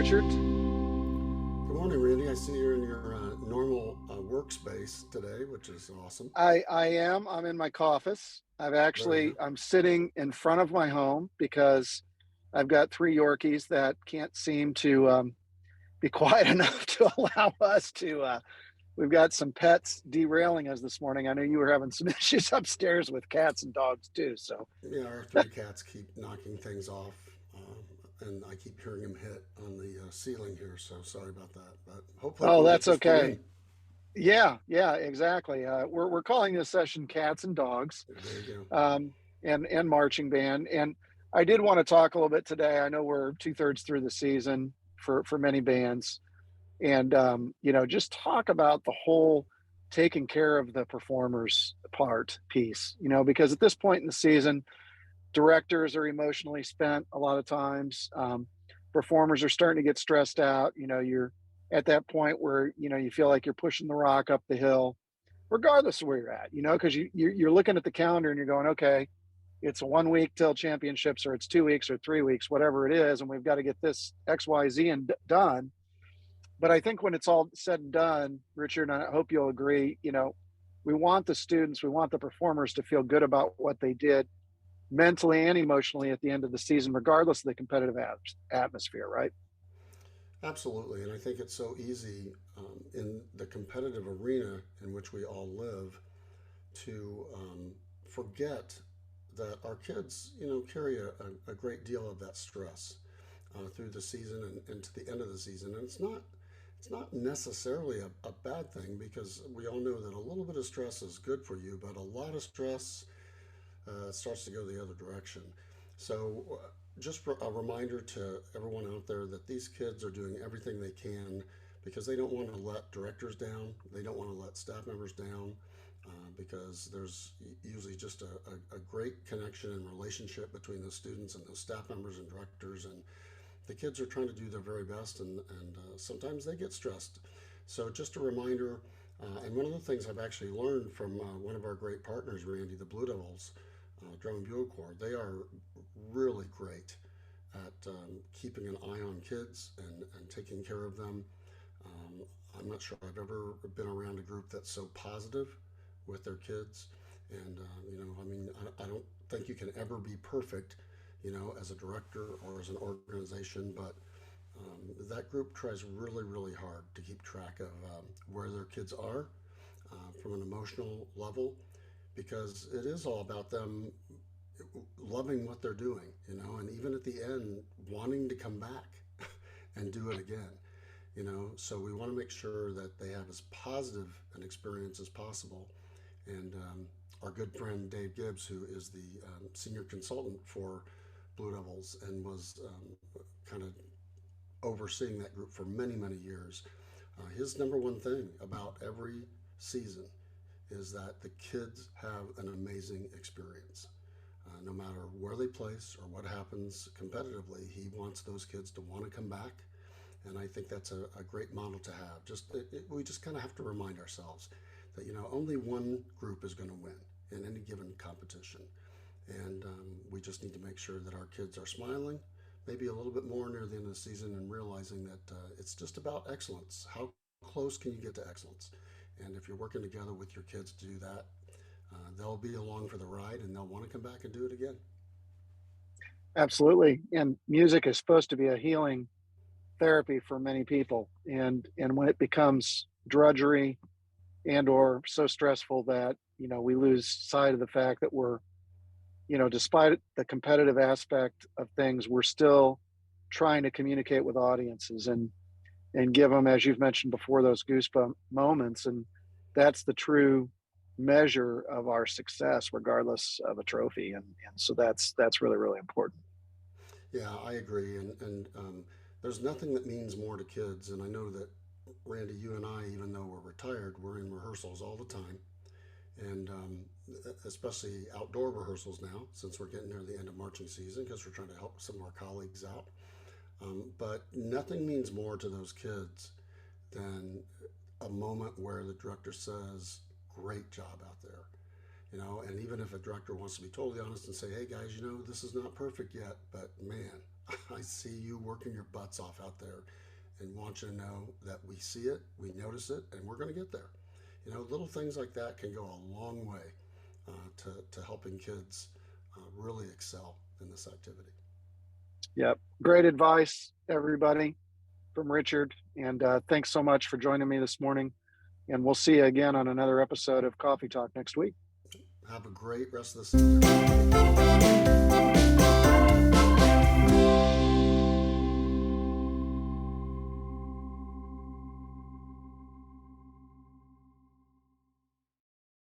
Richard. Good morning, Randy. I see you're in your normal workspace today, which is awesome. I'm in my office. Very good. I'm sitting in front of my home because I've got three Yorkies that can't seem to be quiet enough to allow us to. We've got some pets derailing us this morning. I know you were having some issues upstairs with cats and dogs too. So, Yeah, our three cats keep knocking things off, and I keep hearing them hit on the ceiling here. So sorry about that, but hopefully I oh, can get that's this one okay. in. Yeah, exactly. We're calling this session "Cats and Dogs," There you go. um, and marching band. And I did want to talk a little bit today. I know we're two-thirds through the season for many bands, and just talk about the whole taking care of the performers part piece. Because at this point in the season, directors are emotionally spent a lot of times. Performers are starting to get stressed out. You're at that point where you feel like you're pushing the rock up the hill, regardless of where you're at. Because you're looking at the calendar and you're going, okay, it's 1 week till championships, or it's 2 weeks or 3 weeks, whatever it is, and we've got to get this X, Y, Z and done. But I think when it's all said and done, Richard, and I hope you'll agree, we want the students, we want the performers to feel good about what they did mentally and emotionally at the end of the season, regardless of the competitive atmosphere, right? Absolutely, and I think it's so easy in the competitive arena in which we all live to forget that our kids, carry a great deal of that stress through the season and to the end of the season. And it's not necessarily a bad thing because we all know that a little bit of stress is good for you, but a lot of stress starts to go the other direction. So, just a reminder to everyone out there that these kids are doing everything they can because they don't want to let directors down. They don't want to let staff members down because there's usually just a great connection and relationship between the students and the staff members and directors. And the kids are trying to do their very best, and sometimes they get stressed. So, just a reminder. And one of the things I've actually learned from one of our great partners, Randy, the Blue Devils, Drum and Bugle Corps, they are really great at keeping an eye on kids and taking care of them. Um, I'm not sure I've ever been around a group that's so positive with their kids. And, I mean, I don't think you can ever be perfect, as a director or as an organization, but that group tries really, really hard to keep track of where their kids are from an emotional level because it is all about them loving what they're doing, and even at the end, wanting to come back and do it again, So we want to make sure that they have as positive an experience as possible. And our good friend Dave Gibbs, who is the senior consultant for Blue Devils and was kind of overseeing that group for many, many years, his number one thing about every season is that the kids have an amazing experience. No matter where they place or what happens competitively, he wants those kids to want to come back. And I think that's a great model to have. We just kind of have to remind ourselves that only one group is going to win in any given competition, and we just need to make sure that our kids are smiling, maybe a little bit more near the end of the season, and realizing that it's just about excellence. How close can you get to excellence? And if you're working together with your kids to do that, they'll be along for the ride and they'll want to come back and do it again. Absolutely. And music is supposed to be a healing therapy for many people. And when it becomes drudgery and or so stressful that, we lose sight of the fact that we're, despite the competitive aspect of things, we're still trying to communicate with audiences and give them, as you've mentioned before, those goosebump moments. And that's the true measure of our success, regardless of a trophy. And so that's really, really important. Yeah, I agree. And there's nothing that means more to kids. And I know that, Randy, you and I, even though we're retired, we're in rehearsals all the time. And especially outdoor rehearsals now, since we're getting near the end of marching season, because we're trying to help some of our colleagues out. But nothing means more to those kids than a moment where the director says, "Great job out there." And even if a director wants to be totally honest and say, "Hey guys, this is not perfect yet, but man, I see you working your butts off out there and want you to know that we see it, we notice it, and we're going to get there. You know, little things like that can go a long way to helping kids really excel in this activity. Yep. Great advice, everybody, from Richard. And thanks so much for joining me this morning. And we'll see you again on another episode of Coffee Talk next week. Have a great rest of the season.